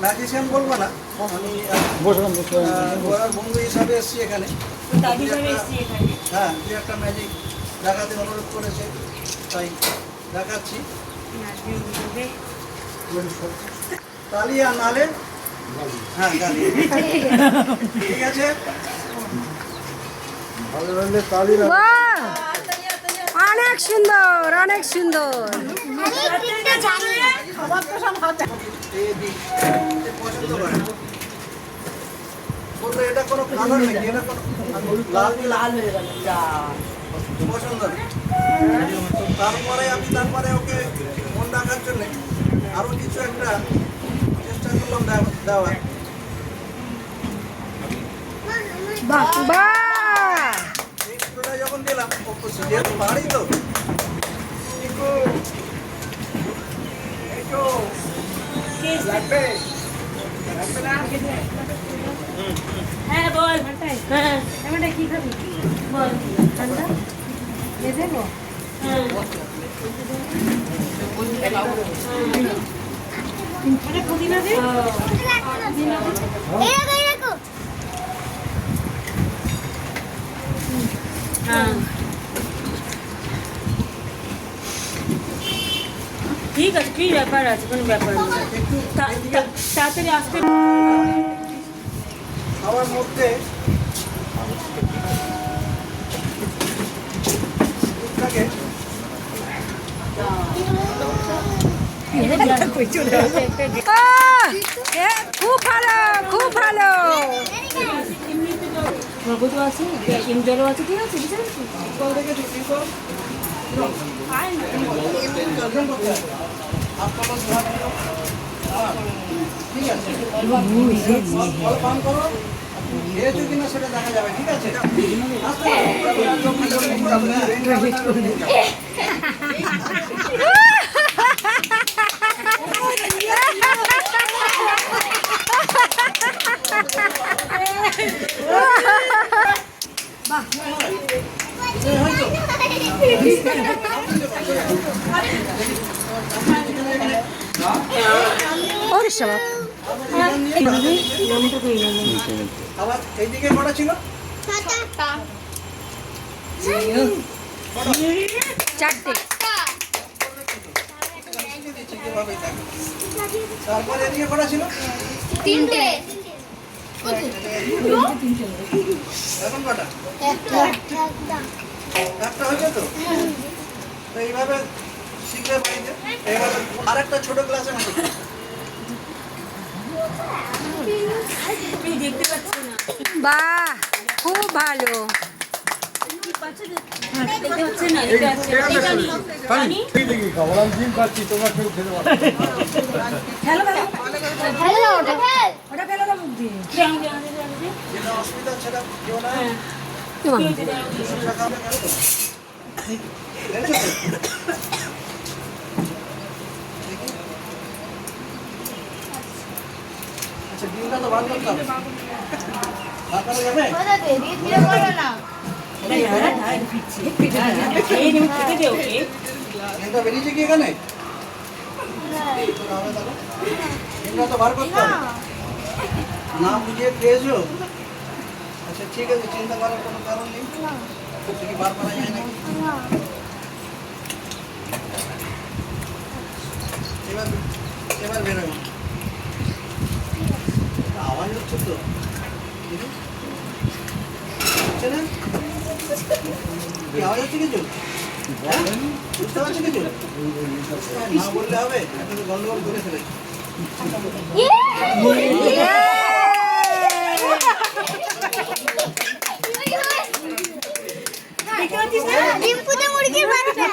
Magician বলবো না, আমি বন্ধু হিসাবে এসেছি এখানে। হ্যাঁ, দু একটা ম্যাজিক দেখাতে অনুরোধ করেছে, তাই দেখাচ্ছি। তালি আর নালে, হ্যাঁ গালি, ঠিক আছে। অনেক সুন্দর, অনেক সুন্দর। এটা কোনো কালার নাকি? এটা কোনো লাল হয়ে গেল, পছন্দ নেই। তারপরে ওকে মন রাখার জন্য আরো কিছু একটা চেষ্টা করলাম দেওয়ার। যখন দিলাম যেহেতু বাড়ি তো হ্যাঁ বল, হ্যাঁ কি খাবি বল? ঠান্ডা দেবো? পুদিনা দে। ঠিক আছে, কি ব্যাপার আছে? কোনো ব্যাপার নেই, তাড়াতাড়ি আসতে। আমার মধ্যে খুব ভালো, খুব ভালো। মগজ আছে, জলও আছে, ঠিক আছে। খেয়েছো কিনা সেটা দেখা যাবে, ঠিক আছে। আবার এইদিকে কটা ছিল? চারটে। তারপরে এদিকে কটা ছিল? তিনটে। এখন কটা? একটা হয়েছে তো। এইভাবে শিখবে বাড়িতে। এইভাবে আরেকটা ছোট ক্লাসে নাকি? বাহ, খুব ভালো। অসুবিধা সেটা কেউ না। আচ্ছা, ডিমটা তো বার করতাম। বার করা যাবে? ডিমটা বেরিয়েছে কি এখানে? ডিমটা তো বার করতাম। না বুঝিয়ে খেয়েছো? আচ্ছা ঠিক আছে, চিন্তা করার কোনো কারণ নেই। কি বার করা যায় নাকি? এবার বেরোয়। আওয়াজ হচ্ছে তো, হচ্ছে না? কি আওয়াজ হচ্ছে কিছু? বুঝতে পারছো কিছু? না বললে হবে, এখন তো গন্ডগোল করে ফেলেছি। ডিম্পুতে মুরগির বাচ্চা।